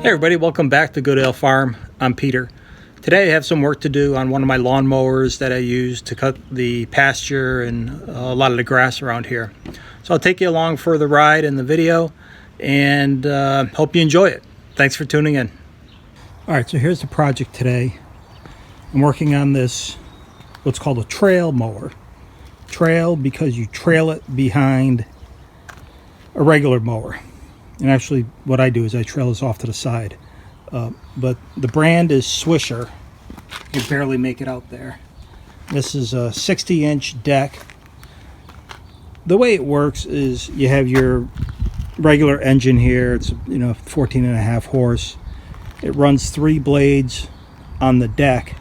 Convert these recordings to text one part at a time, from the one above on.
Hey everybody, welcome back to Goodale Farm. I'm Peter. Today I have some work to do on one of my lawn mowers that I use to cut the pasture and a lot of the grass around here. So I'll take you along for the ride in the video and hope you enjoy it. Thanks for tuning in. Alright, so here's the project today. I'm working on this, what's called a trail mower. Trail because you trail it behind a regular mower. And actually what I do is I trail this off to the side. But the brand is Swisher. You can barely make it out there. This is a 60-inch deck. The way it works is you have your regular engine here. It's 14.5 horse. It runs 3 blades on the deck.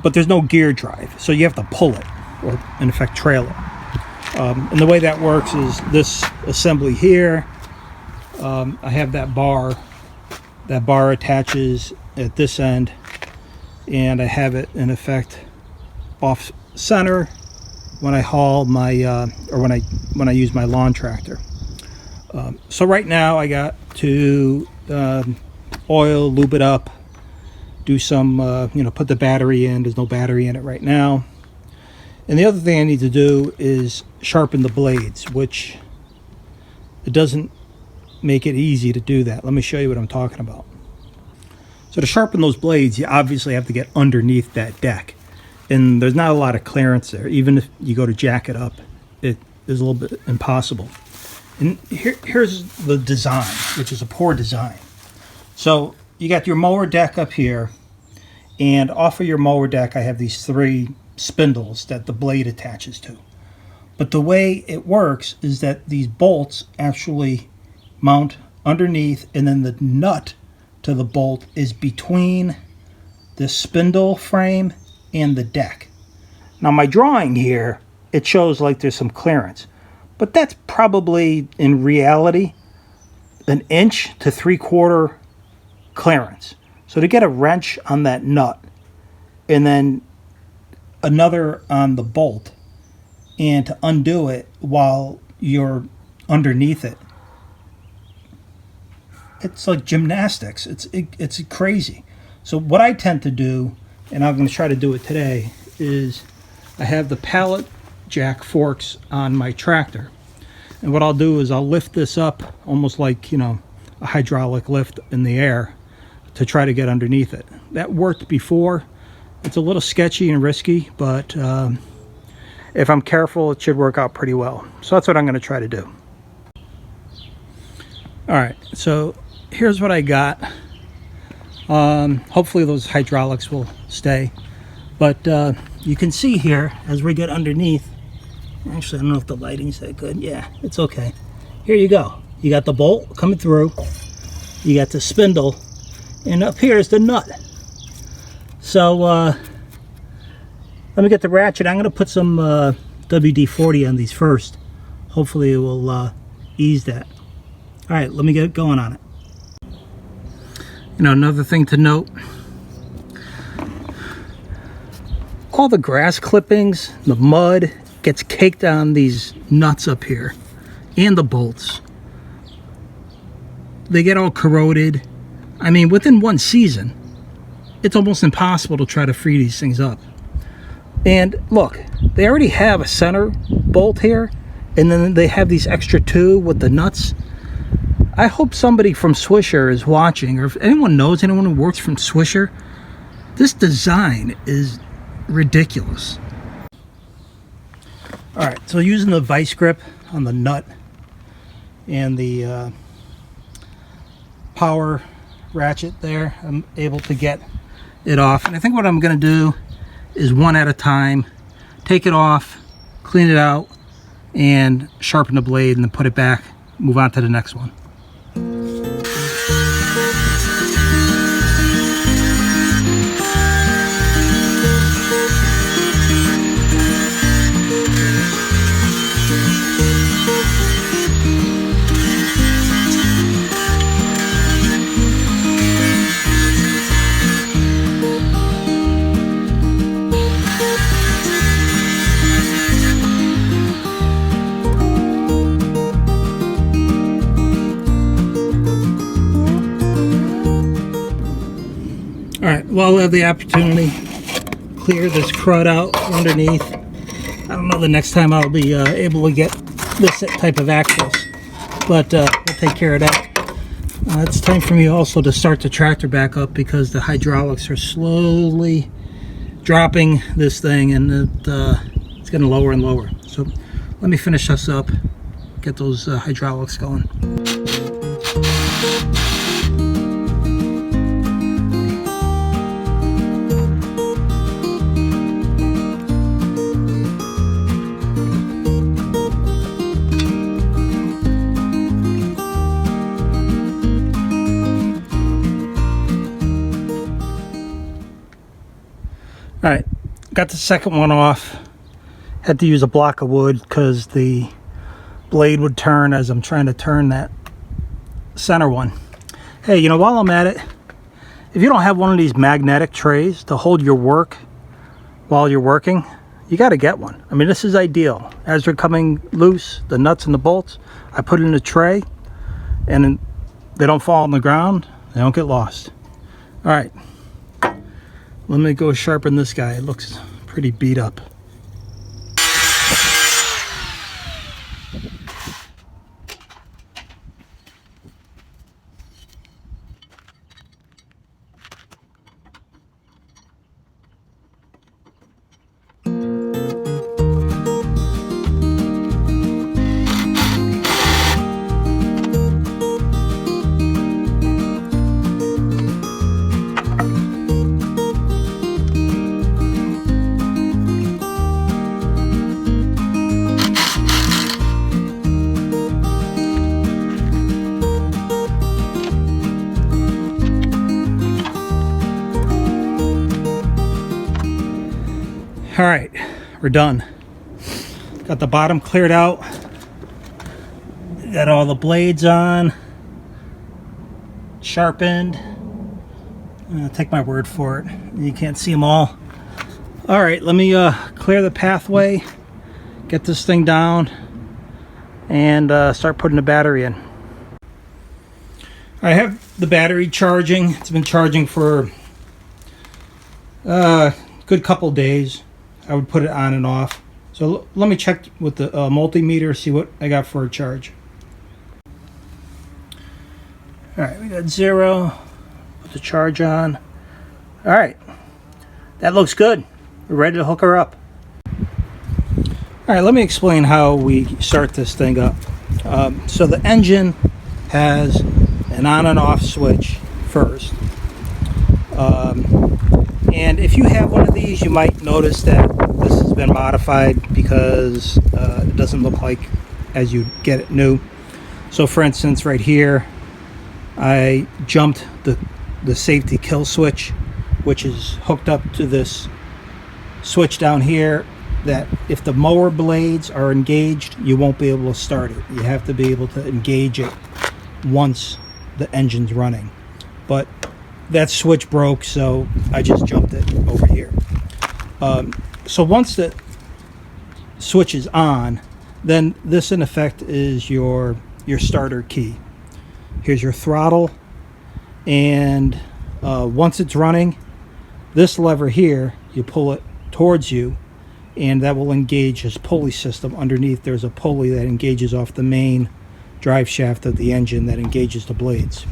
But there's no gear drive. So you have to pull it, or in effect trail it. And the way that works is this assembly here. I have that bar. That bar attaches at this end, and I have it in effect off center when I haul my or when I use my lawn tractor. So right now I got to oil, lube it up, do some put the battery in. There's no battery in it right now. And the other thing I need to do is sharpen the blades, which it doesn't make it easy to do that. Let me show you what I'm talking about. So to sharpen those blades, you obviously have to get underneath that deck, and there's not a lot of clearance there. Even if you go to jack it up, it is a little bit impossible. And here's the design, which is a poor design. So you got your mower deck up here, and off of your mower deck I have these 3 spindles that the blade attaches to. But the way it works is that these bolts actually mount underneath, and then the nut to the bolt is between the spindle frame and the deck. Now my drawing here, it shows like there's some clearance, but that's probably in reality 1 inch to 3/4 clearance. So to get a wrench on that nut and then another on the bolt and to undo it while you're underneath it, it's like gymnastics. It's crazy. So what I tend to do, and I'm going to try to do it today, is I have the pallet jack forks on my tractor. And what I'll do is I'll lift this up almost like, a hydraulic lift in the air to try to get underneath it. That worked before. It's a little sketchy and risky, but if I'm careful, it should work out pretty well. So that's what I'm going to try to do. All right, so here's what I got. Hopefully those hydraulics will stay, but you can see here as we get underneath. Actually, I don't know if the lighting's that good. Yeah, it's okay. Here you go. You got the bolt coming through, you got the spindle, and up here is the nut. So let me get the ratchet. I'm going to put some WD-40 on these first. Hopefully it will ease that. All right, let me get going on it. Another thing to note, all the grass clippings, the mud gets caked on these nuts up here and the bolts. They get all corroded. I mean, within 1 season, it's almost impossible to try to free these things up. And look, they already have a center bolt here, and then they have these extra 2 with the nuts. I hope somebody from Swisher is watching, or if anyone knows anyone who works from Swisher. This design is ridiculous. All right, so using the vice grip on the nut and the power ratchet there, I'm able to get it off. And I think what I'm going to do is one at a time, take it off, clean it out, and sharpen the blade, and then put it back, move on to the next one. Alright, well, I'll have the opportunity clear this crud out underneath. I don't know the next time I'll be able to get this type of access, but we'll take care of that. It's time for me also to start the tractor back up because the hydraulics are slowly dropping this thing, and it's getting lower and lower. So let me finish this up, get those hydraulics going. Alright, got the second one off. Had to use a block of wood because the blade would turn as I'm trying to turn that center one. Hey, you know, while I'm at it, if you don't have one of these magnetic trays to hold your work while you're working, you got to get one. I mean, this is ideal. As they're coming loose, the nuts and the bolts, I put it in a tray and they don't fall on the ground, they don't get lost. Alright. Let me go sharpen this guy. It looks pretty beat up. All right, we're done. Got the bottom cleared out. Got all the blades on. Sharpened. Take my word for it. You can't see them all. All right, let me clear the pathway, get this thing down, and start putting the battery in. I have the battery charging. It's been charging for a good couple days. I would put it on and off. So let me check with the multimeter, see what I got for a charge. Alright, we got 0. Put the charge on. Alright, that looks good. We're ready to hook her up. Alright, let me explain how we start this thing up. So the engine has an on and off switch first. And if you have one of these, you might notice that this has been modified because it doesn't look like as you get it new. So for instance, right here, I jumped the safety kill switch, which is hooked up to this switch down here, that if the mower blades are engaged, you won't be able to start it. You have to be able to engage it once the engine's running. But that switch broke, so I just jumped it over here. So once the switch is on, then this in effect is your starter key. Here's your throttle, and once it's running, this lever here, you pull it towards you, and that will engage this pulley system. Underneath there's a pulley that engages off the main drive shaft of the engine that engages the blades.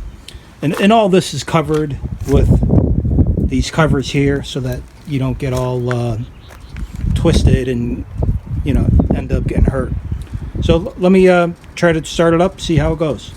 And all this is covered with these covers here so that you don't get all twisted and, you know, end up getting hurt. So let me try to start it up, see how it goes.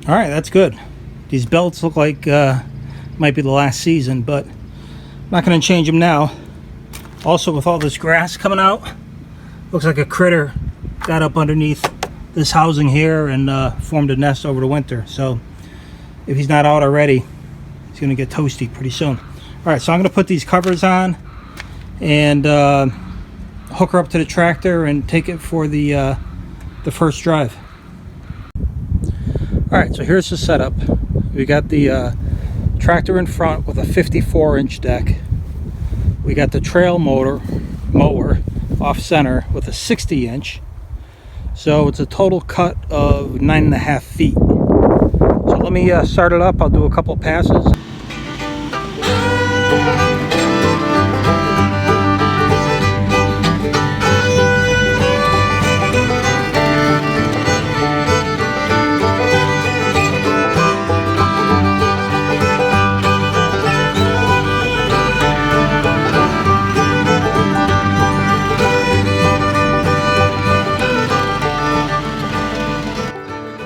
All right, that's good. These belts look like might be the last season, but I'm not going to change them now. Also, with all this grass coming out, looks like a critter got up underneath this housing here and formed a nest over the winter. So if he's not out already, he's going to get toasty pretty soon. All right, so I'm going to put these covers on and hook her up to the tractor and take it for the first drive. All right, so here's the setup. We got the tractor in front with a 54-inch deck. We got the trail mower off center with a 60-inch. So it's a total cut of 9.5 feet. So let me start it up. I'll do a couple passes.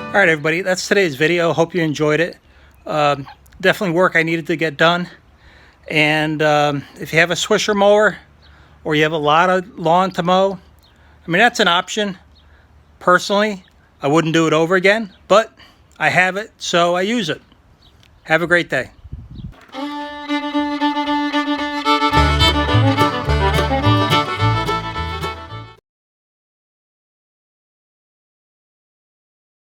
All right, everybody, that's today's video. Hope you enjoyed it. Definitely work I needed to get done. And if you have a Swisher mower or you have a lot of lawn to mow, I mean, that's an option. Personally, I wouldn't do it over again, but I have it, so I use it. Have a great day.